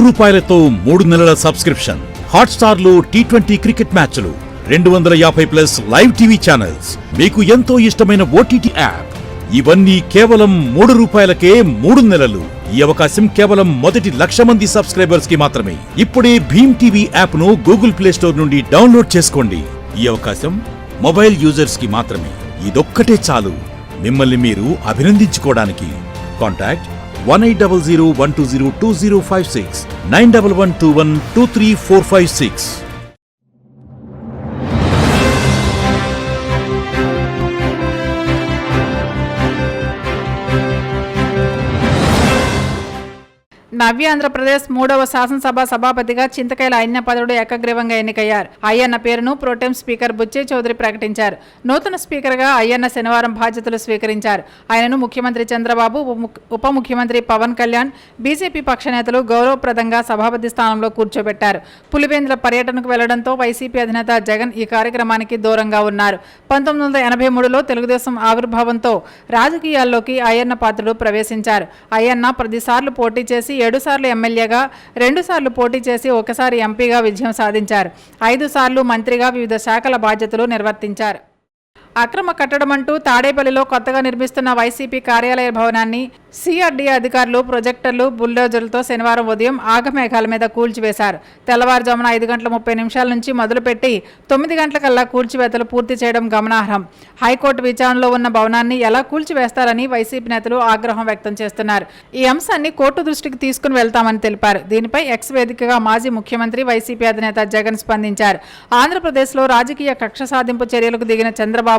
రూపాయలతో 3 నెలల subscription. Hotstar లో T20 క్రికెట్ మ్యాచ్లు, 250+ లైవ్ టీవీ ఛానల్స్, మీకు ఎంతో ఇష్టమైన OTT యాప్. ఇవన్నీ కేవలం 3 రూపాయలకే 3 నెలలు. ఈ అవకాశం కేవలం మొదటి 1,00,000 మంది సబ్స్క్రైబర్స్ కి మాత్రమే. ఇప్పుడే భీమ్ టీవీ యాప్ ను గూగుల్ ప్లే స్టోర్ నుండి డౌన్లోడ్ చేసుకోండి. ఈ అవకాశం మొబైల్ యూజర్స్ కి మాత్రమే. ఇదొక్కటే చాలు మిమ్మల్ని మీరు అభినందించుకోవడానికి. కాంటాక్ట్ 1800120256 9112123456. నవ్య ఆంధ్రప్రదేశ్ 3వ శాసనసభ సభాపతిగా చింతకాయల అయ్యన్నపాత్రుడు ఏకగ్రీవంగా ఎన్నికయ్యారు. అయ్యన్న పేరును ప్రోటెం స్పీకర్ బుచ్చే చౌదరి ప్రకటించారు. నూతన స్పీకర్గా అయ్యన్న శనివారం బాధ్యతలు స్వీకరించారు. ఆయనను ముఖ్యమంత్రి చంద్రబాబు, ఉప ముఖ్యమంత్రి పవన్ కళ్యాణ్, బీజేపీ పక్ష నేతలు గౌరవప్రదంగా సభాపతి స్థానంలో కూర్చోబెట్టారు. పులివెందుల పర్యటనకు వెళ్లడంతో వైసీపీ అధినేత జగన్ ఈ కార్యక్రమానికి దూరంగా ఉన్నారు. 1983లో తెలుగుదేశం ఆవిర్భావంతో రాజకీయాల్లోకి అయ్యన్న పాత్రుడు ప్రవేశించారు. అయ్యన్న 10 సార్లు పోటీ చేసి 7 సార్లు ఎమ్మెల్యేగా, 2 సార్లు పోటీ చేసి 1 సారి ఎంపీగా విజయం సాధించారు. 5 సార్లు మంత్రిగా వివిధ శాఖల బాధ్యతలు నిర్వర్తించారు. అక్రమ కట్టడమంటూ తాడేపల్లిలో కొత్తగా నిర్మిస్తున్న వైసీపీ కార్యాలయ భవనాన్ని సిఆర్డీఏ అధికారులు ప్రొజెక్టర్లు, బుల్డోజర్లతో శనివారం ఉదయం ఆగమేఘాల మీద కూల్చివేశారు. తెల్లవారుజామున 5:30 నుంచి మొదలుపెట్టి 9 గంటలకల్లా కూల్చివేతలు పూర్తి చేయడం గమనార్హం. హైకోర్టు విచారణలో ఉన్న భవనాన్ని ఎలా కూల్చివేస్తారని వైసీపీ నేతలు ఆగ్రహం వ్యక్తం చేస్తున్నారు. ఈ అంశాన్ని కోర్టు దృష్టికి తీసుకుని వెళ్తామని తెలిపారు. దీనిపై ఎక్స్ వేదికగా మాజీ ముఖ్యమంత్రి వైసీపీ అధినేత జగన్ స్పందించారు. ఆంధ్రప్రదేశ్లో రాజకీయ కక్ష సాధింపు చర్యలకు దిగిన చంద్రబాబు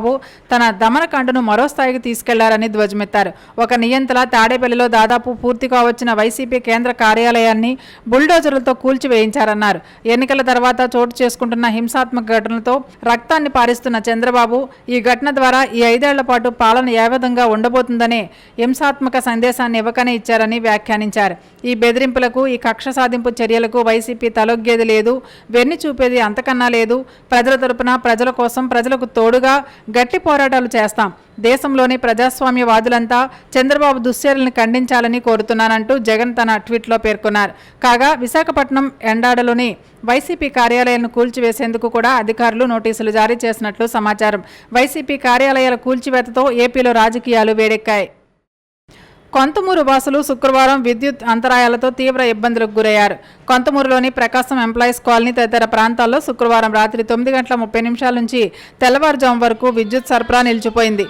తన దమనకాండను మరో స్థాయికి తీసుకెళ్లారని ధ్వజమెత్తారు. ఒక నియంతల తాడేపల్లిలో దాదాపు పూర్తిగా వచ్చిన వైసీపీ కేంద్ర కార్యాలయాన్ని బుల్డోజర్లతో కూల్చివేయించారన్నారు. ఎన్నికల తర్వాత చోటు చేసుకుంటున్న హింసాత్మక ఘటనలతో రక్తాన్ని పారిస్తున్న చంద్రబాబు ఈ ఘటన ద్వారా ఈ 5 ఏళ్ల పాటు పాలన ఏ విధంగా ఉండబోతుందనే హింసాత్మక సందేశాన్ని ఇవ్వకనే ఇచ్చారని వ్యాఖ్యానించారు. ఈ బెదిరింపులకు, ఈ కక్ష సాధింపు చర్యలకు వైసీపీ తలొగ్గేది లేదు, వెన్ను చూపేది అంతకన్నా లేదు. ప్రజల తరపున, ప్రజల కోసం, ప్రజలకు తోడుగా గట్టి పోరాటాలు చేస్తాం. దేశంలోని ప్రజాస్వామ్యవాదులంతా చంద్రబాబు దుశ్చర్యలను ఖండించాలని కోరుతున్నానంటూ జగన్ తన ట్వీట్లో పేర్కొన్నారు. కాగా విశాఖపట్నం ఎండాడలోని వైసీపీ కార్యాలయాలను కూల్చివేసేందుకు కూడా అధికారులు నోటీసులు జారీ చేసినట్లు సమాచారం. వైసీపీ కార్యాలయాల కూల్చివేతతో ఏపీలో రాజకీయాలు వేడెక్కాయి. కొంతమూరు వాసులు శుక్రవారం విద్యుత్ అంతరాయాలతో తీవ్ర ఇబ్బందులకు గురయ్యారు. కొంతమూరులోని ప్రకాశం ఎంప్లాయీస్ కాలనీ తదితర ప్రాంతాల్లో శుక్రవారం రాత్రి 9:30 నుంచి తెల్లవారుజాము వరకు విద్యుత్ సరఫరా నిలిచిపోయింది.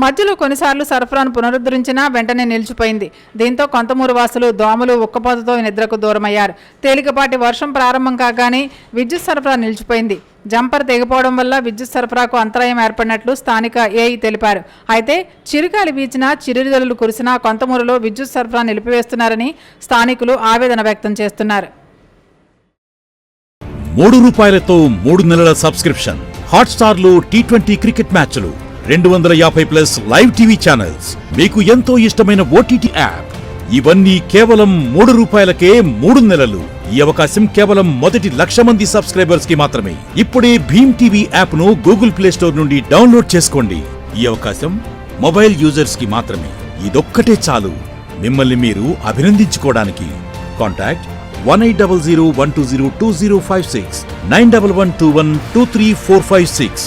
మధ్యలో కొన్నిసార్లు సరఫరాను పునరుద్ధరించినా వెంటనే నిలిచిపోయింది. దీంతో కొంతమూరు వాసులు దోమలు, ఉక్కపోతతో నిద్రకు దూరమయ్యారు. తేలికపాటి వర్షం ప్రారంభం కాగానే విద్యుత్ సరఫరా నిలిచిపోయింది. జంపర్ తెగిపోవడం వల్ల విద్యుత్ సరఫరాకు అంతరాయం ఏర్పడినట్లు స్థానిక ఏఈ తెలిపారు. అయితే చిరుగాలి వీచినా, చిరుజల్లులు కురిసినా కొంతమూరులో విద్యుత్ సరఫరా నిలిపివేస్తున్నారని స్థానికులు ఆవేదన వ్యక్తం చేస్తున్నారు. 3 రూపాయలతో 3 నెలల సబ్స్క్రిప్షన్. హాట్స్టార్ లో T20 క్రికెట్ మ్యాచ్లు, 250+ లైవ్ టీవీ ఛానల్స్, మీకు ఎంతో ఇష్టమైన OTT యాప్. ఇవన్నీ కేవలం 3 రూపాయలకే 3 నెలలు. ఈ అవకాశం కేవలం మొదటి 1,00,000 మంది సబ్స్క్రైబర్స్ కి మాత్రమే. ఇప్పుడే భీమ్ టీవీ యాప్ ను గూగుల్ ప్లే స్టోర్ నుండి డౌన్లోడ్ చేసుకోండి. ఈ అవకాశం మొబైల్ యూజర్స్ కి మాత్రమే. ఇదొక్కటే చాలు మిమ్మల్ని మీరు అభినందించుకోవడానికి. కాంటాక్ట్ 1800120256 9112123456.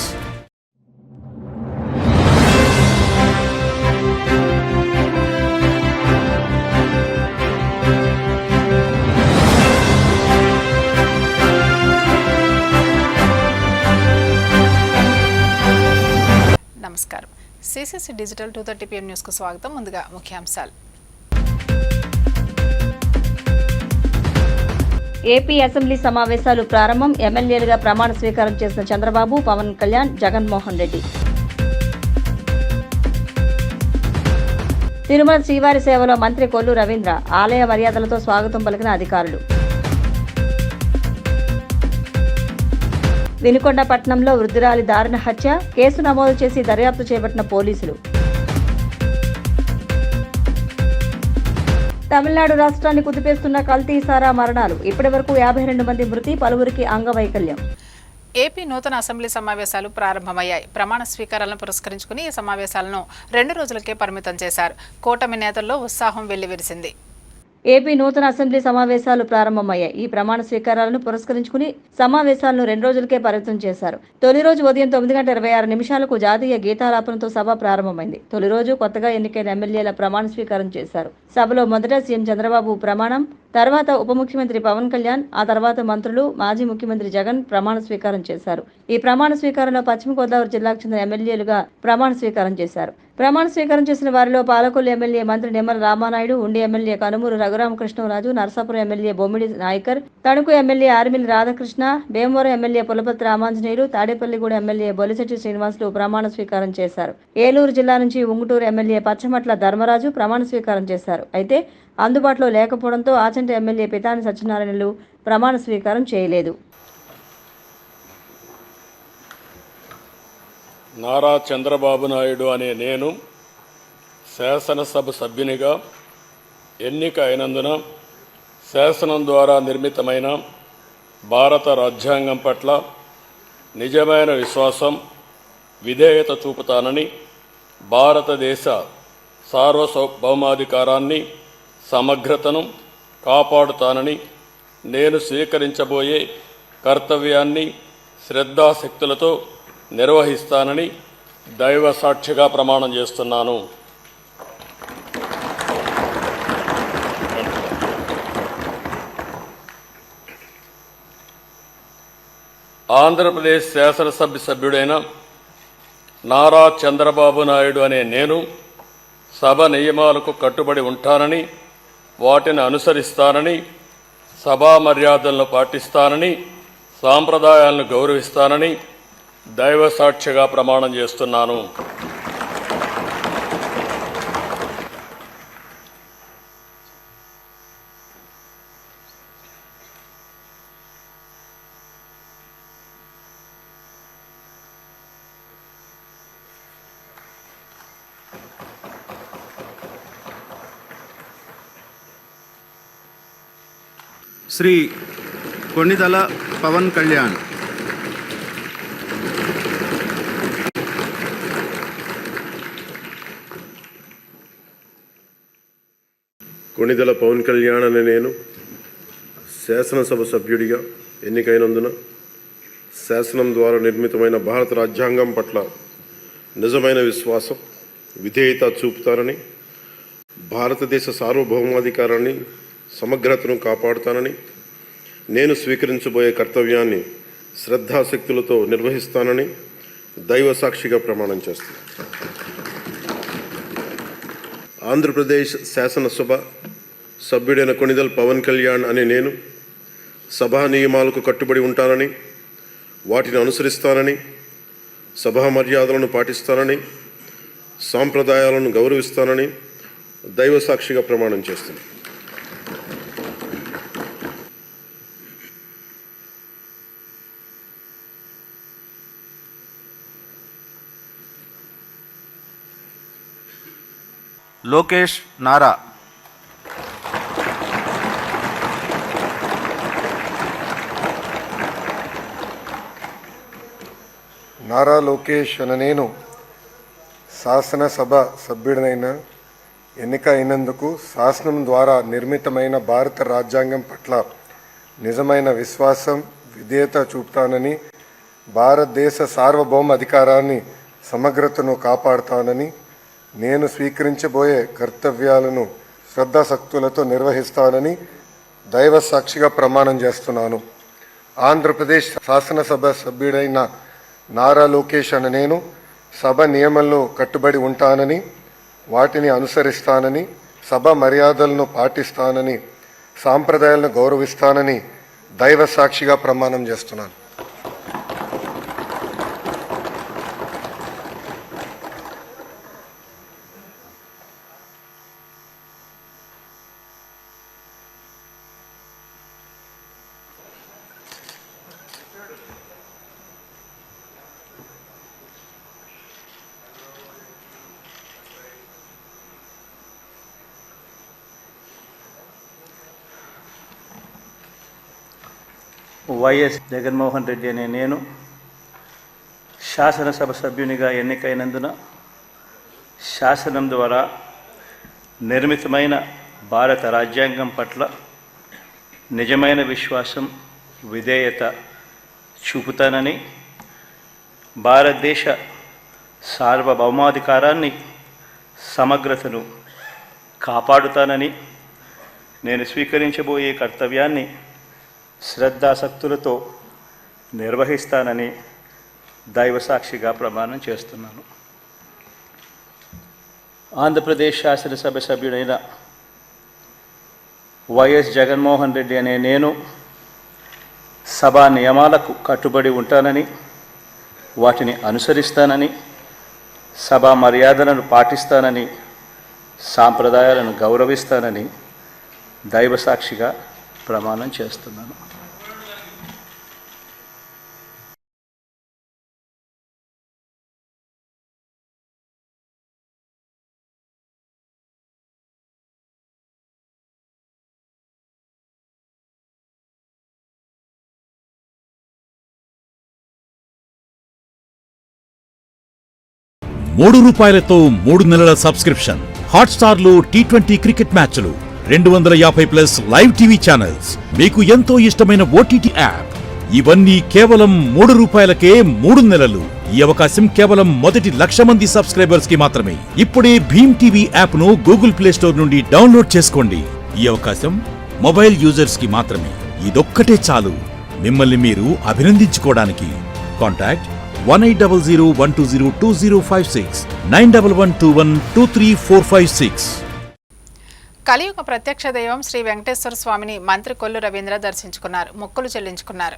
నమస్కారం. సిసిసి డిజిటల్ 230 PM న్యూస్కు స్వాగతం. ముందుగా ముఖ్యాంశాలు. ఏపీ అసెంబ్లీ సమావేశాలు ప్రారంభం. ఎమ్మెల్యేలుగా ప్రమాణ స్వీకారం చేసిన చంద్రబాబు, పవన్ కళ్యాణ్, జగన్మోహన్ రెడ్డి. తిరుమల శ్రీవారి సేవలో మంత్రి కొల్లు రవీంద్ర. ఆలయ మర్యాదలతో స్వాగతం పలికిన అధికారులు. వినుకొండ పట్టణంలో వృద్ధురాలి దారుణ హత్య. కేసు నమోదు చేసి దర్యాప్తు చేపట్టిన పోలీసులు. తమిళనాడు రాష్ట్రాన్ని కుదిపేస్తున్న కల్తీ సారా మరణాలు. ఇప్పటి వరకు 52 మంది మృతి, పలువురికి అంగవైకల్యం. ఏపీ నూతన అసెంబ్లీ సమావేశాలు ప్రారంభమయ్యాయి. ప్రమాణ స్వీకారాలను పురస్కరించుకుని ఈ సమావేశాలను 2 రోజులకే పరిమితం చేశారు. కూటమి నేతల్లో ఉత్సాహం వెల్లివిరిసింది. ఏపీ నూతన అసెంబ్లీ సమావేశాలు ప్రారంభమయ్యాయి. ఈ ప్రమాణ స్వీకారాలను పురస్కరించుకుని సమావేశాలను 2 రోజులకే పరిమితం చేశారు. తొలి రోజు ఉదయం 9:26 జాతీయ గీతాలాపనతో సభ ప్రారంభమైంది. తొలి రోజు కొత్తగా ఎన్నికైన ఎమ్మెల్యేల ప్రమాణ స్వీకారం చేశారు. సభలో మొదట సీఎం చంద్రబాబు ప్రమాణం, తర్వాత ఉప ముఖ్యమంత్రి పవన్ కళ్యాణ్, ఆ తర్వాత మంత్రులు, మాజీ ముఖ్యమంత్రి జగన్ ప్రమాణ స్వీకారం చేశారు. ఈ ప్రమాణ స్వీకారంలో పశ్చిమ గోదావరి జిల్లాకు చెందిన ఎమ్మెల్యేలుగా ప్రమాణ స్వీకారం చేశారు. ప్రమాణ స్వీకారం చేసిన వారిలో పాలకొల్లు ఎమ్మెల్యే మంత్రి నిమ్మల రామానాయుడు, ఉండి ఎమ్మెల్యే కనుమూరు రఘురామకృష్ణరాజు, నరసాపురం ఎమ్మెల్యే బొమ్మిడి Nayakar, Tanuku MLA Armilli Radhakrishna, Bhimavaram MLA పులపత్రి Ramanjaneyulu, తాడేపల్లిగూడ MLA Bolisetti Srinivasulu ప్రమాణ స్వీకారం చేశారు. ఏలూరు జిల్లా నుంచి ఉంగుటూరు ఎమ్మెల్యే పచ్చమట్ల ధర్మరాజు ప్రమాణ స్వీకారం చేశారు. అయితే అందుబాటులో లేకపోవడంతో ఆచంట ఎమ్మెల్యే పితాని సత్యనారాయణలు ప్రమాణ స్వీకారం చేయలేదు. నారా చంద్రబాబు నాయుడు అనే నేను శాసనసభ సభ్యునిగా ఎన్నిక అయినందున శాసనం ద్వారా నిర్మితమైన భారత రాజ్యాంగం పట్ల నిజమైన విశ్వాసం, విధేయత చూపుతానని, భారతదేశ సార్వభౌమాధికారాన్ని, సమగ్రతను కాపాడుతానని, నేను స్వీకరించబోయే కర్తవ్యాన్ని శ్రద్ధాశక్తులతో నిర్వహిస్తానని దైవ సాక్షిగా ప్రమాణం చేస్తున్నాను. ఆంధ్రప్రదేశ్ శాసనసభ సభ్యుడైన నారా చంద్రబాబు నాయుడు అనే నేను సభ నియమాలకు కట్టుబడి ఉంటానని, వాటిని అనుసరిస్తానని, సభా మర్యాదలను పాటిస్తానని, సాంప్రదాయాలను గౌరవిస్తానని దైవ సాక్షిగా ప్రమాణం చేస్తున్నాను. శ్రీ కొణిదల పవన్ కళ్యాణ్. కొణిదెల పవన్ కళ్యాణ్ అనే నేను శాసనసభ సభ్యుడిగా ఎన్నికైనందున శాసనం ద్వారా నిర్మితమైన భారత రాజ్యాంగం పట్ల నిజమైన విశ్వాసం, విధేయత చూపుతానని, భారతదేశ సార్వభౌమాధికారాన్ని, సమగ్రతను కాపాడుతానని, నేను స్వీకరించబోయే కర్తవ్యాన్ని శ్రద్ధాశక్తులతో నిర్వహిస్తానని దైవ సాక్షిగా ప్రమాణం చేస్తాను. ఆంధ్రప్రదేశ్ శాసనసభ సభ్యుడైన కొణిదెల పవన్ కళ్యాణ్ అనే నేను సభా నియమాలకు కట్టుబడి ఉంటానని, వాటిని అనుసరిస్తానని, సభా మర్యాదలను పాటిస్తానని, సాంప్రదాయాలను గౌరవిస్తానని దైవ సాక్షిగా ప్రమాణం చేస్తున్నాను. లోకేష్ నారా. నారా లోకేష్ అనే నేను శాసనసభ సభ్యుడినైన ఎన్నిక అయినందుకు శాసనం ద్వారా నిర్మితమైన భారత రాజ్యాంగం పట్ల నిజమైన విశ్వాసం, విధేయత చూపుతానని, భారతదేశ సార్వభౌమ అధికారాన్ని, సమగ్రతను కాపాడుతానని, నేను స్వీకరించబోయే కర్తవ్యాలను శ్రద్ధాశక్తులతో నిర్వహిస్తానని దైవ సాక్షిగా ప్రమాణం చేస్తున్నాను. ఆంధ్రప్రదేశ్ శాసనసభ సభ్యుడైన నారా లోకేష్ అనే నేను సభ నియమంలో కట్టుబడి ఉంటానని, వాటిని అనుసరిస్తానని, సభ మర్యాదలను పాటిస్తానని, సాంప్రదాయాలను గౌరవిస్తానని దైవ సాక్షిగా ప్రమాణం చేస్తున్నాను. వైఎస్ జగన్మోహన్ రెడ్డి అనే నేను శాసనసభ సభ్యునిగా ఎన్నికైనందున శాసనం ద్వారా నిర్మితమైన భారత రాజ్యాంగం పట్ల నిజమైన విశ్వాసం, విధేయత చూపుతానని, భారతదేశ సార్వభౌమాధికారాన్ని, సమగ్రతను కాపాడుతానని, నేను స్వీకరించబోయే కర్తవ్యాన్ని శ్రద్ధాసక్తులతో నిర్వహిస్తానని దైవసాక్షిగా ప్రమాణం చేస్తున్నాను. ఆంధ్రప్రదేశ్ శాసనసభ సభ్యుడైన వైఎస్ జగన్మోహన్ రెడ్డి అనే నేను సభా నియమాలకు కట్టుబడి ఉంటానని, వాటిని అనుసరిస్తానని, సభా మర్యాదలను పాటిస్తానని, సాంప్రదాయాలను గౌరవిస్తానని దైవసాక్షిగా ప్రమాణం చేస్తున్నాను. ₹3 3 నెలల సబ్స్క్రిప్షన్. హాట్స్టార్ లో T20 క్రికెట్ మ్యాచ్లు, 250+ లైవ్ టీవీ ఛానల్స్, మీకు ఎంతో ఇష్టమైన OTT యాప్. ఇవన్నీ కేవలం ₹3కే 3 నెలలు. ఈ అవకాశం కేవలం మొదటి 1,00,000 మంది సబ్స్క్రైబర్స్ కి మాత్రమే. ఇప్పుడే భీమ్ టీవీ యాప్ ను గూగుల్ ప్లే స్టోర్ నుండి డౌన్లోడ్ చేసుకోండి. ఈ అవకాశం మొబైల్ యూజర్స్ కి మాత్రమే. ఇదొక్కటే చాలు మిమ్మల్ని మీరు అభినందించుకోవడానికి. కాంటాక్ట్ 1800120256 9112123456. కలియుగ ప్రత్యక్ష దైవం శ్రీ వెంకటేశ్వర స్వామిని మంత్రి కొల్లు రవీంద్ర దర్శించుకున్నారు, మొక్కులు చెల్లించుకున్నారు.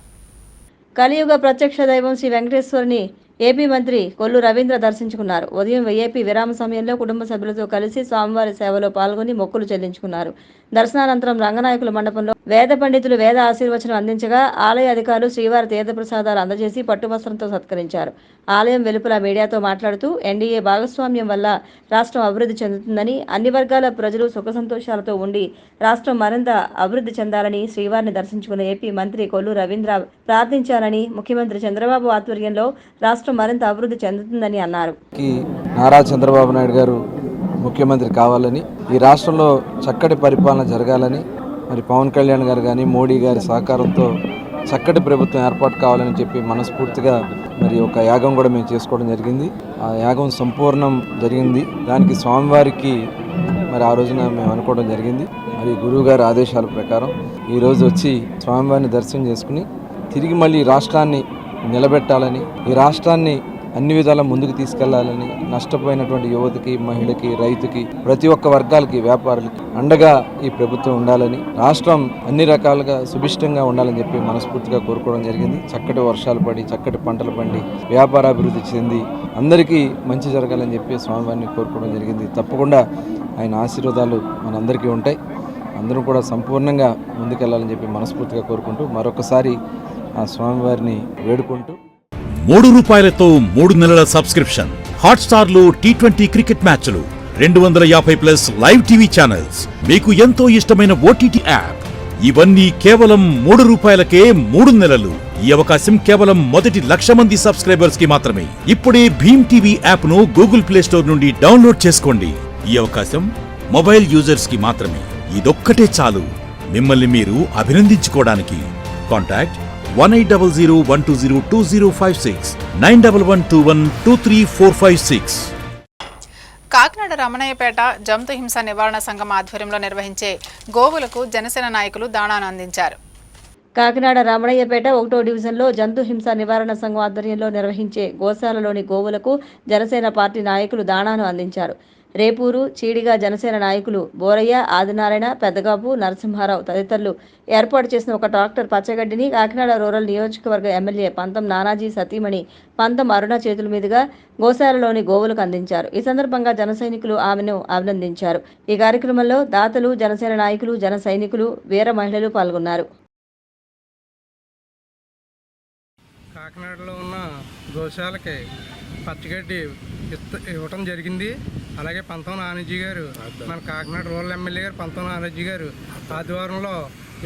కలియుగ ప్రత్యక్ష దైవం శ్రీ వెంకటేశ్వరుని ఏపీ మంత్రి కొల్లు రవీంద్ర దర్శించుకున్నారు. ఉదయం ఏపీ విరామ సమయంలో కుటుంబ సభ్యులతో కలిసి స్వామివారి సేవలో పాల్గొని మొక్కులు చెల్లించుకున్నారు. దర్శనానంతరం రంగనాయకుల మండపంలో వేద పండితులు వేద ఆశీర్వచనం అందించగా ఆలయ అధికారులు శ్రీవారి తీర్థప్రసాదాలు అందజేసి పట్టువస్త్రంతో సత్కరించారు. ఆలయం వెలుపల మీడియాతో మాట్లాడుతూ ఎన్డీఏ భాగస్వామ్యం వల్ల రాష్ట్రం అభివృద్ధి చెందుతుందని, అన్ని వర్గాల ప్రజలు సుఖ సంతోషాలతో ఉండి రాష్ట్రం మరింత అభివృద్ధి చెందాలని శ్రీవారిని దర్శించుకున్న ఏపీ మంత్రి కొల్లు రవీంద్ర ప్రార్థించారని, ముఖ్యమంత్రి చంద్రబాబు ఆధ్వర్యంలో రాష్ట్రం మరింత అభివృద్ధి చెందుతుందని అన్నారు. నారా చంద్రబాబు నాయుడు గారు ముఖ్యమంత్రి కావాలని, ఈ రాష్ట్రంలో చక్కటి పరిపాలన జరగాలని, మరి పవన్ కళ్యాణ్ గారు కానీ మోడీ గారి సహకారంతో చక్కటి ప్రభుత్వం ఏర్పాటు కావాలని చెప్పి మనస్ఫూర్తిగా మరి ఒక యాగం కూడా మేము చేసుకోవడం జరిగింది. ఆ యాగం సంపూర్ణం జరిగింది. దానికి స్వామివారికి మరి ఆ రోజున మేము అనుకోవడం జరిగింది. మరి గురువు గారి ఆదేశాల ప్రకారం ఈరోజు వచ్చి స్వామివారిని దర్శనం చేసుకుని తిరిగి మళ్ళీ రాష్ట్రాన్ని నిలబెట్టాలని, ఈ రాష్ట్రాన్ని అన్ని విధాల ముందుకు తీసుకెళ్లాలని, నష్టపోయినటువంటి యువతకి, మహిళకి, రైతుకి, ప్రతి ఒక్క వర్గాలకి, వ్యాపారులకి అండగా ఈ ప్రభుత్వం ఉండాలని, రాష్ట్రం అన్ని రకాలుగా సుభిష్టంగా ఉండాలని చెప్పి మనస్ఫూర్తిగా కోరుకోవడం జరిగింది. చక్కటి వర్షాలు పడి, చక్కటి పంటలు పండి, వ్యాపారాభివృద్ధి చెంది అందరికీ మంచి జరగాలని చెప్పి స్వామివారిని కోరుకోవడం జరిగింది. తప్పకుండా ఆయన ఆశీర్వాదాలు మనందరికీ ఉంటాయి. అందరూ కూడా సంపూర్ణంగా ముందుకెళ్లాలని చెప్పి మనస్ఫూర్తిగా కోరుకుంటూ మరొకసారి ఆ స్వామివారిని వేడుకుంటూ ₹3 3 నెలల సబ్స్క్రిప్షన్. హాట్స్టార్ లో T20 క్రికెట్ మ్యాచ్లు, 250+ లైవ్ టీవీ ఛానల్స్, మీకు ఎంతో ఇష్టమైన OTT యాప్. ఇవన్నీ కేవలం ₹3కే 3 నెలలు. ఈ అవకాశం కేవలం మొదటి 1,00,000 మంది సబ్స్క్రైబర్స్ కి మాత్రమే. ఇప్పుడే భీమ్ టీవీ యాప్ ను గూగుల్ ప్లే స్టోర్ నుండి డౌన్లోడ్ చేసుకోండి. ఈ అవకాశం మొబైల్ యూజర్స్ కి మాత్రమే. ఇదొక్కటే చాలు మిమ్మల్ని మీరు అభినందించుకోవడానికి. కాంటాక్ట్ 1800120256 9112123456. కాకినాడ రమణయ్యపేట జంతు హింస నివారణ సంఘం ఆధ్వర్యంలో నిర్వహించే గోవులకు జనసేన నాయకులు దాణాను అందించారు. కాకినాడ రమణయ్యపేట 1వ డివిజన్లో జంతు హింస నివారణ సంఘం ఆధ్వర్యంలో నిర్వహించే గోశాలలోని గోవులకు జనసేన పార్టీ నాయకులు దాణాను అందించారు. రేపూరు, చీడిగా జనసేన నాయకులు బోరయ్య, ఆదినారాయణ, పెద్దగాపు, నరసింహారావు తదితరులు ఏర్పాటు చేసిన ఒక ట్రాక్టర్ పచ్చగడ్డిని కాకినాడ రూరల్ నియోజకవర్గ ఎమ్మెల్యే పంతం నానాజీ సతీమణి పంతం అరుణ చేతుల మీదుగా గోశాలలోని గోవులకు అందించారు. ఈ సందర్భంగా జన సైనికులు ఆమెను అభినందించారు. ఈ కార్యక్రమంలో దాతలు, జనసేన నాయకులు, జన సైనికులు, వీర మహిళలు పాల్గొన్నారు. కాకినాడలో ఉన్న గోశాలకి పచ్చగడ్డి ఇవ్వటం జరిగింది. అలాగే పంతం నానాజీ గారు, మన కాకినాడ రూరల్ ఎమ్మెల్యే గారు పంతం నానాజీ గారు ఆదివారంలో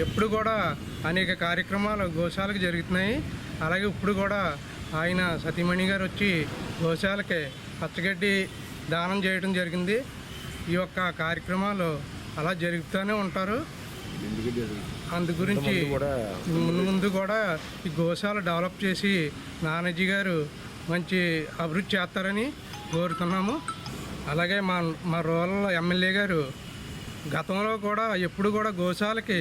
ఎప్పుడు కూడా అనేక కార్యక్రమాలు గోశాలకు జరుగుతున్నాయి. అలాగే ఇప్పుడు కూడా ఆయన సతీమణి గారు వచ్చి గోశాలకి పచ్చగడ్డి దానం చేయడం జరిగింది. ఈ యొక్క కార్యక్రమాలు అలా జరుగుతూనే ఉంటారు. అందు గురించి ముందు కూడా ఈ గోశాల డెవలప్ చేసి నానాజీ గారు మంచి అభివృద్ధి చేస్తారని కోరుతున్నాము. అలాగే మా రూరల్ ఎమ్మెల్యే గారు గతంలో కూడా ఎప్పుడు కూడా గోశాలకి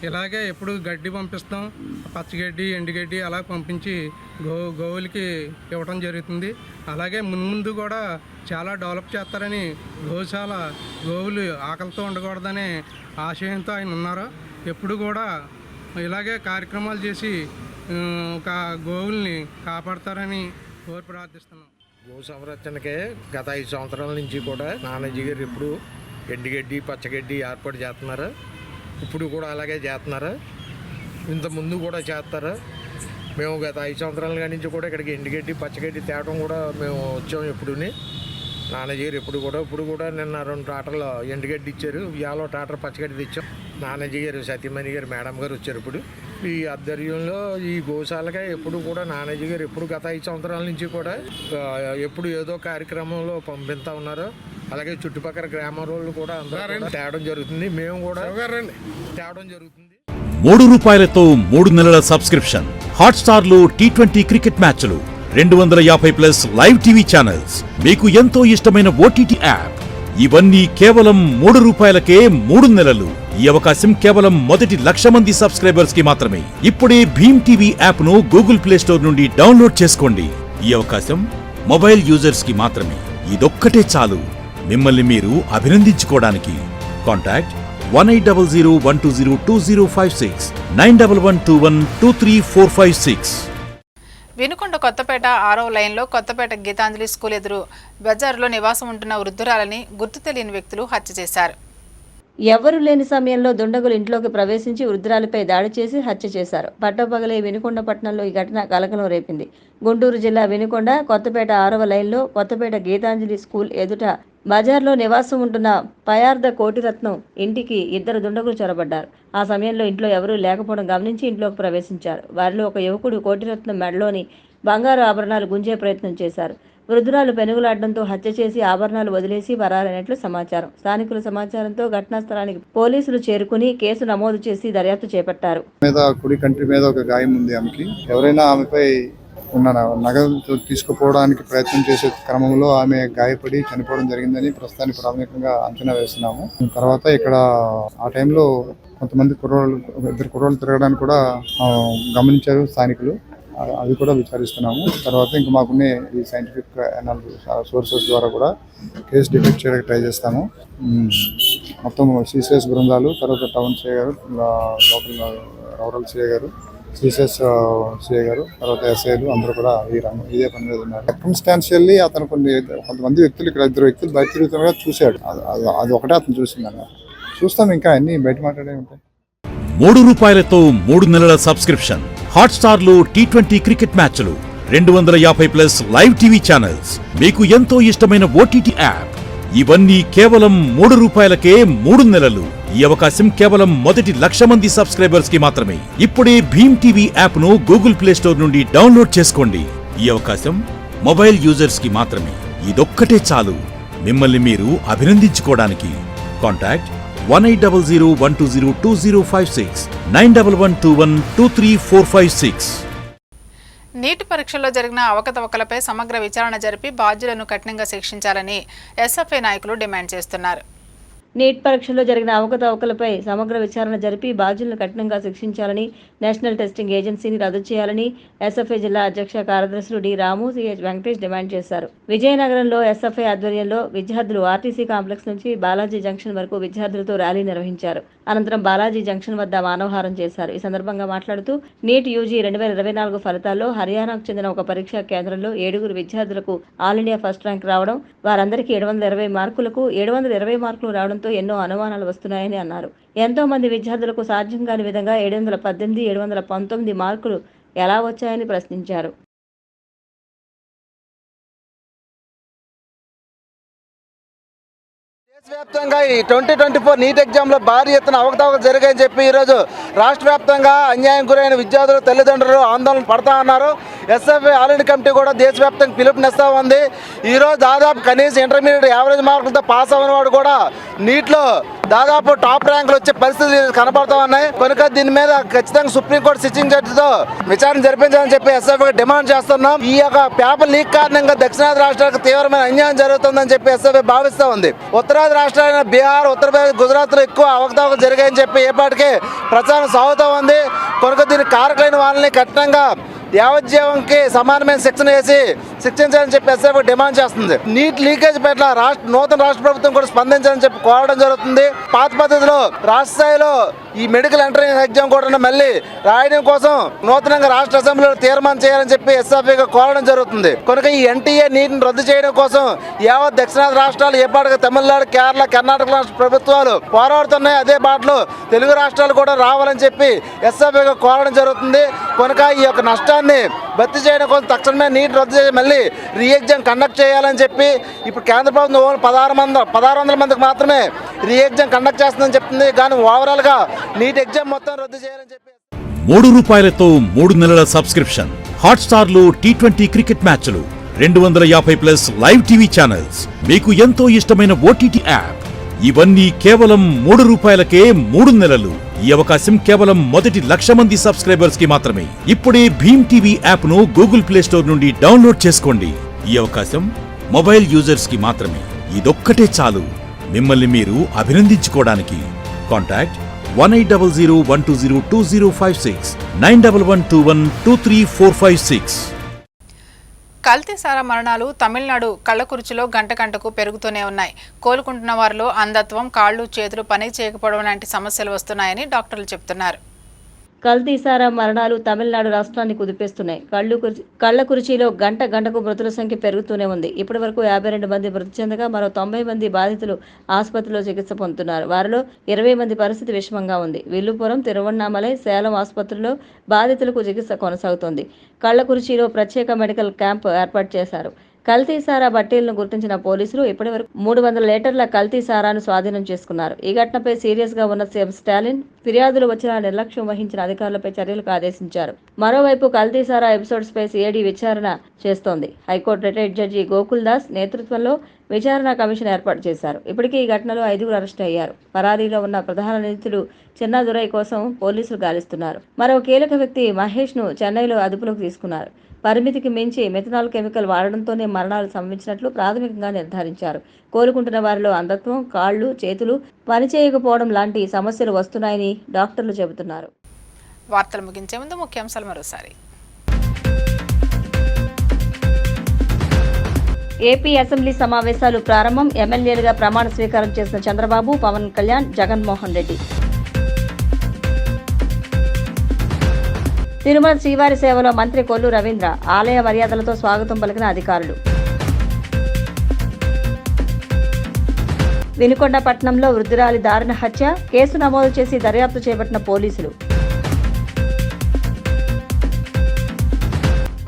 ఇలాగే ఎప్పుడు గడ్డి పంపిస్తాం, పచ్చగడ్డి ఎండుగడ్డి అలా పంపించి గోవులకి ఇవ్వడం జరుగుతుంది. అలాగే ముందు కూడా చాలా డెవలప్ చేస్తారని గోవులు ఆకలితో ఉండకూడదనే ఆశయంతో ఆయన ఉన్నారు. ఎప్పుడు కూడా ఇలాగే కార్యక్రమాలు చేసి ఒక గోవుల్ని కాపాడతారని కోరి ప్రార్థిస్తున్నాం. గో సంరక్షణకే గత 5 సంవత్సరాల నుంచి కూడా నానాజీ గారు ఎప్పుడు ఎండుగడ్డి పచ్చగడ్డి ఏర్పాటు చేస్తున్నారు. ఇప్పుడు కూడా అలాగే చేస్తున్నారు. ఇంత ముందు కూడా చేస్తారు. మేము గత 5 సంవత్సరాల నుంచి కూడా ఇక్కడికి ఎండుగడ్డి పచ్చగడ్డి తేవడం కూడా మేము వచ్చాము. ఎప్పుడుని నానాజీ గారు ఇప్పుడు కూడా నిన్న 2 టాటర్లు ఎండుగడ్డి ఇచ్చారు. ఇవాళ టాటర్ పచ్చగడ్డి తెచ్చాం. నానాజీ గారు సతీమణి గారు మేడం గారు వచ్చారు. ఇప్పుడు ఈ ఆధ్వర్యంలో ఈ గోశాలగా ఎప్పుడు కూడా నానాజీ గారు ఎప్పుడు గత 5 సంవత్సరాల నుంచి కూడా ఎప్పుడు ఏదో కార్యక్రమంలో పంపిస్తూ ఉన్నారు. అలాగే చుట్టుపక్కల గ్రామాల కూడా అందరూ తేవడం జరుగుతుంది. మేము కూడా తేవడం జరుగుతుంది. ₹3 3 నెలల సబ్స్క్రిప్షన్, హాట్స్టార్ లో T20 క్రికెట్ మ్యాచ్లు, 250+ లైవ్ టీవీ ఛానల్స్, మీకు ఎంతో ఇష్టమైన OTT యాప్, ఇవన్నీ కేవలం ₹3కే 3 నెలలు. ఈ అవకాశం కేవలం మొదటి 1,00,000 మంది సబ్స్క్రైబర్స్ కి మాత్రమే. ఇప్పుడే భీమ్ టీవీ యాప్ ను గూగుల్ ప్లే స్టోర్ నుండి డౌన్లోడ్ చేసుకోండి. ఈ అవకాశం మొబైల్ యూజర్స్ కి మాత్రమే. ఇదొక్కటే చాలు మిమ్మల్ని మీరు అభినందించుకోవడానికి. కాంటాక్ట్ 1800120256 9112123456. వినుకొండ కొత్తపేట 6వ లైన్లో కొత్తపేట గీతాంజలి స్కూల్ ఎదురు బజారులో నివాసం ఉంటున్న వృద్ధురాలని గుర్తు తెలియని వ్యక్తులు హత్య చేశారు. ఎవరూ లేని సమయంలో దుండగులు ఇంట్లోకి ప్రవేశించి వృద్ధురాలిపై దాడి చేసి హత్య చేశారు. పట్టపగలే వినుకొండ పట్టణంలో ఈ ఘటన కలకలం రేపింది. గుంటూరు జిల్లా వినుకొండ కొత్తపేట 6వ లైన్లో కొత్తపేట గీతాంజలి స్కూల్ ఎదుట బజార్లో నివాసం ఉంటున్న పయార్ద కోటిరత్నం ఇంటికి 2 దుండగులు చొరబడ్డారు. ఆ సమయంలో ఇంట్లో ఎవరూ లేకపోవడం గమనించి ఇంట్లోకి ప్రవేశించారు. వారిలో ఒక యువకుడు కోటిరత్నం మెడలోని బంగారు ఆభరణాలు గుంజే ప్రయత్నం చేశారు. వృద్ధురాలు పెనుగులాడడంతో హత్య చేసి ఆభరణాలు వదిలేసి పరారైనట్లు సమాచారం. స్థానికుల సమాచారంతో ఘటనా స్థలానికి పోలీసులు చేరుకుని కేసు నమోదు చేసి దర్యాప్తు చేపట్టారు. కుడి కంటి మీద ఒక గాయం ఉంది ఆమెకి. ఎవరైనా ఆమెపై ఉన్న నగదు తీసుకుపోవడానికి ప్రయత్నం చేసే క్రమంలో ఆమె గాయపడి చనిపోవడం జరిగిందని ప్రస్తుతానికి ప్రాథమికంగా అంచనా వేస్తున్నాము. తర్వాత ఇక్కడ ఆ టైంలో కొంతమంది 2 కుర్రోళ్ళు తిరగడానికి కూడా గమనించారు స్థానికులు. అది కూడా విచారిస్తున్నాము. తర్వాత ఇంకా మాకున్న ఈ సైంటిఫిక్ సోర్సెస్ ద్వారా కూడా కేసు డిటెక్ట్ చేయడానికి ట్రై చేస్తాము. మొత్తం సిసిఎస్ బృందాలు, తర్వాత టౌన్ సిఐ గారు, లోకల్ రూరల్ సిఐ గారు, సిసిఎస్ సిఐ గారు, తర్వాత ఎస్ఐలు అందరూ కూడా ఇదే పని మీద ఉన్నారు. సర్కమ్స్టాన్షియల్లీ అతను కొంతమంది వ్యక్తులు ఇక్కడ 2 వ్యక్తులు బయట తిరుగుతున్నగా చూశాడు. అది ఒకటే అతను చూసిందన్న. చూస్తాం, ఇంకా అన్ని బయట మాట్లాడే ఉంటాయి. ₹3 3 నెలల సబ్స్క్రిప్షన్, హాట్స్టార్ లో T20 క్రికెట్ మ్యాచ్లు, 250+ లైవ్ టీవీ ఛానల్స్, మీకు ఎంతో ఇష్టమైన OTT యాప్, ఇవన్నీ కేవలం ₹3కే 3 నెలలు. ఈ అవకాశం కేవలం మొదటి 1,00,000 మంది సబ్స్క్రైబర్స్ కి మాత్రమే. ఇప్పుడే భీమ్ టీవీ యాప్ ను గూగుల్ ప్లే స్టోర్ నుండి డౌన్లోడ్ చేసుకోండి. ఈ అవకాశం మొబైల్ యూజర్స్ కి మాత్రమే. ఇదొక్కటే చాలు మిమ్మల్ని మీరు అభినందించుకోవడానికి. కాంటాక్ట్ 1800120256 9112123456. నీట్ పరీక్షల్లో జరిగిన అవకతవకలపై సమగ్ర విచారణ జరిపి బాధ్యులను కఠినంగా శిక్షించాలని ఎస్ఎఫ్ఐ నాయకులు డిమాండ్ చేస్తున్నారు. నీట్ పరీక్షల్లో జరిగిన అవకతవకలపై సమగ్ర విచారణ జరిపి బాధ్యులను కఠినంగా శిక్షించాలని, నేషనల్ టెస్టింగ్ ఏజెన్సీని రద్దు చేయాలని ఎస్ఎఫ్ఐ జిల్లా అధ్యక్ష కార్యదర్శులు డి రాము, సిహెచ్ వెంకటేష్ డిమాండ్ చేశారు. విజయనగరంలో ఎస్ఎఫ్ఐ ఆధ్వర్యంలో విద్యార్థులు ఆర్టీసీ కాంప్లెక్స్ నుంచి బాలాజీ జంక్షన్ వరకు విద్యార్థులతో ర్యాలీ నిర్వహించారు. అనంతరం బాలాజీ జంక్షన్ వద్ద మానవహారం చేశారు. ఈ సందర్భంగా మాట్లాడుతూ నీట్ యూజీ 2024 ఫలితాల్లో హర్యానాకు చెందిన ఒక పరీక్షా కేంద్రంలో 7 విద్యార్థులకు ఆల్ ఇండియా ఫస్ట్ ర్యాంక్ రావడం, వారందరికీ 720 మార్కులకు 720 మార్కులు రావడంతో ఎన్నో అనుమానాలు వస్తున్నాయని అన్నారు. ఎంతో మంది విద్యార్థులకు సాధ్యం కాని విధంగా 718, 719 మార్కులు ఎలా వచ్చాయని ప్రశ్నించారు. దేశవ్యాప్తంగా ఈ 2024 నీట్ ఎగ్జామ్లో భారీ ఎత్తున అవకతవకలు జరిగాయని చెప్పి ఈరోజు రాష్ట్ర వ్యాప్తంగా అన్యాయం గురైన విద్యార్థులు, తల్లిదండ్రులు ఆందోళన పడతా ఉన్నారు. ఎస్ఎఫ్ఐ ఆల్ ఇండియా కమిటీ కూడా దేశవ్యాప్తంగా పిలుపునిస్తూ ఉంది. ఈరోజు దాదాపు కనీసం ఇంటర్మీడియట్ యావరేజ్ మార్కులతో పాస్ అవ్వని వాడు కూడా నీట్లో దాదాపు టాప్ ర్యాంకులు వచ్చే పరిస్థితులు కనబడుతూ ఉన్నాయి. కనుక దీని మీద ఖచ్చితంగా సుప్రీంకోర్టు సిట్టింగ్ జడ్జితో విచారణ జరిపించాలని చెప్పి ఎస్ఎఫ్ఐ డిమాండ్ చేస్తున్నాం. ఈ యొక్క పేపర్ లీక్ కారణంగా దక్షిణాది రాష్ట్రాలకు తీవ్రమైన అన్యాయం జరుగుతుందని చెప్పి ఎస్ఎఫ్ఐ భావిస్తూ ఉంది. ఉత్తరాది రాష్ట్రాలైన బీహార్, ఉత్తరప్రదేశ్, గుజరాత్ లో ఎక్కువ అవకతవకలు జరిగాయని చెప్పి ఏపాటికే ప్రచారం సాగుతూ ఉంది. కనుక దీనికి కారకులైన వాళ్ళని కఠినంగా యావజ్జీవంకి సమానమైన శిక్షణ వేసి శిక్షించాలని చెప్పి ఎస్ఎఫ్ఐ డిమాండ్ చేస్తుంది. నీట్ లీకేజ్ పట్ల నూతన రాష్ట్ర ప్రభుత్వం కూడా స్పందించాలని చెప్పి కోరడం జరుగుతుంది. పాత పద్ధతిలో రాష్ట్ర స్థాయిలో ఈ మెడికల్ ఎంట్రన్స్ ఎగ్జామ్ కూడా మళ్ళీ రాయడం కోసం నూతనంగా రాష్ట్ర అసెంబ్లీలో తీర్మానం చేయాలని చెప్పి ఎస్ఎఫ్ఐగా కోరడం జరుగుతుంది. కనుక ఈ ఎన్టీఏ నీటిని రద్దు చేయడం కోసం యావత్ దక్షిణాది రాష్ట్రాలు ఏపాటుగా తమిళనాడు, కేరళ, కర్ణాటక రాష్ట్ర ప్రభుత్వాలు పోరాడుతున్నాయి. అదే బాటలో తెలుగు రాష్ట్రాలు కూడా రావాలని చెప్పి ఎస్ఎఫ్ఐగా కోరడం జరుగుతుంది. కనుక ఈ యొక్క నష్టాన్ని భర్తీ చేయడం కోసం తక్షణమే నీట్ రద్దు చేసి మళ్ళీ రీ ఎగ్జామ్ కండక్ట్ చేయాలని చెప్పి ఇప్పుడు కేంద్ర ప్రభుత్వం 1600 మందికి మాత్రమే రీ ఎగ్జామ్ కండక్ట్ చేస్తుందని చెప్తుంది. కానీ ఓవరాల్ గా నీట్ ఎగ్జామ్ మొత్తం రద్దు చేయాలని చెప్పి ₹3 3 నెలల సబ్స్క్రిప్షన్, హాట్స్టార్ లో T20 క్రికెట్ మ్యాచ్లు, 250+ లైవ్ టీవీ ఛానల్స్, మీకు ఎంతో ఇష్టమైన ఓటీటీ యాప్, ఇవన్నీ కేవలం ₹3కే 3 నెలలు. ఈ అవకాశం కేవలం మొదటి 1,00,000 మంది సబ్స్క్రైబర్స్ కి మాత్రమే. ఇప్పుడే భీమ్ టీవీ యాప్ ను గూగుల్ ప్లే స్టోర్ నుండి డౌన్లోడ్ చేసుకోండి. ఈ అవకాశం మొబైల్ యూజర్స్ కి మాత్రమే. ఇదొక్కటే చాలు మిమ్మల్ని మీరు అభినందించుకోవడానికి. కాంటాక్ట్ 1800120256 9112123456. కల్తీ సారా మరణాలు తమిళనాడు కళ్ళకుర్చిలో గంటకు పెరుగుతూనే ఉన్నాయి. కోలుకుంటున్న వారిలో అంధత్వం, కాళ్ళు చేతులు పని చేయకపోవడం లాంటి సమస్యలు వస్తున్నాయని డాక్టర్లు చెబుతున్నారు. కల్తీ సారా మరణాలు తమిళనాడు రాష్ట్రాన్ని కుదిపేస్తున్నాయి. కళ్ళకురిచిలో గంటకు మృతుల సంఖ్య పెరుగుతూనే ఉంది. ఇప్పటి వరకు 52 మంది మృతి చెందగా మరో 90 మంది బాధితులు ఆసుపత్రిలో చికిత్స పొందుతున్నారు. వారిలో 20 మంది పరిస్థితి విషమంగా ఉంది. విల్లుపురం, తిరువణ్ణామలై, సేలం ఆసుపత్రుల్లో బాధితులకు చికిత్స కొనసాగుతోంది. కళ్ళకురిచిలో ప్రత్యేక మెడికల్ క్యాంప్ ఏర్పాటు చేశారు. కల్తీ సారా బట్టీలను గుర్తించిన పోలీసులు ఇప్పటివరకు 300 లీటర్ల కల్తీ సారాను స్వాధీనం చేసుకున్నారు. ఈ ఘటనపై సీరియస్ గా ఉన్న సీఎం స్టాలిన్ ఫిర్యాదులు వచ్చిన నిర్లక్ష్యం వహించిన అధికారులపై చర్యలకు ఆదేశించారు. మరోవైపు కల్తీ సారా ఎపిసోడ్స్ పై సిఐడి విచారణ చేస్తోంది. High court retired judge Gokul Das నేతృత్వంలో విచారణ కమిషన్ ఏర్పాటు చేశారు. ఇప్పటికీ ఈ ఘటనలో 5గురు అరెస్టు అయ్యారు. పరారీలో ఉన్న ప్రధాన నిందితుడు చిన్నదురై కోసం పోలీసులు గాలిస్తున్నారు. మరో కీలక వ్యక్తి మహేష్ ను చెన్నైలో అదుపులోకి తీసుకున్నారు. పరిమితికి మించి మెథనాల్ కెమికల్ వాడడంతోనే మరణాలు సంభవించినట్లు ప్రాథమికంగా నిర్ధారించారు. కోలుకుంటున్న వారిలో అంధత్వం, కాళ్ళు చేతులు పనిచేయకపోవడం లాంటి సమస్యలు వస్తున్నాయని డాక్టర్లు చెబుతున్నారు. వార్తలు ముగించే ముందు ముఖ్యాంశాలు మరోసారి. ఏపీ అసెంబ్లీ సమావేశాలు ప్రారంభం. ఎమ్మెల్యేలుగా ప్రమాణ స్వీకారం చేసిన చంద్రబాబు, పవన్ కళ్యాణ్, జగన్మోహన్ రెడ్డి. తిరుమల శ్రీవారి సేవలో మంత్రి కొల్లు రవీంద్ర. ఆలయ మర్యాదలతో స్వాగతం పలికిన అధికారులు. వినుకొండ పట్టణంలో వృద్ధురాలి దారుణ హత్య. కేసు నమోదు చేసి దర్యాప్తు చేపట్టిన పోలీసులు.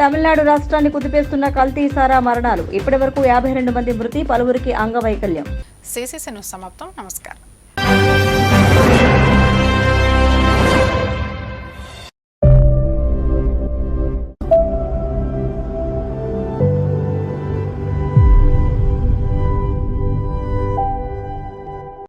తమిళనాడు రాష్ట్రాన్ని కుదిపేస్తున్న కల్తీ సారా మరణాలు. ఇప్పటి వరకు 52 మంది మృతి, పలువురికి అంగవైకల్యం. సిసిసి న్యూస్ సమాప్తం. నమస్కారం.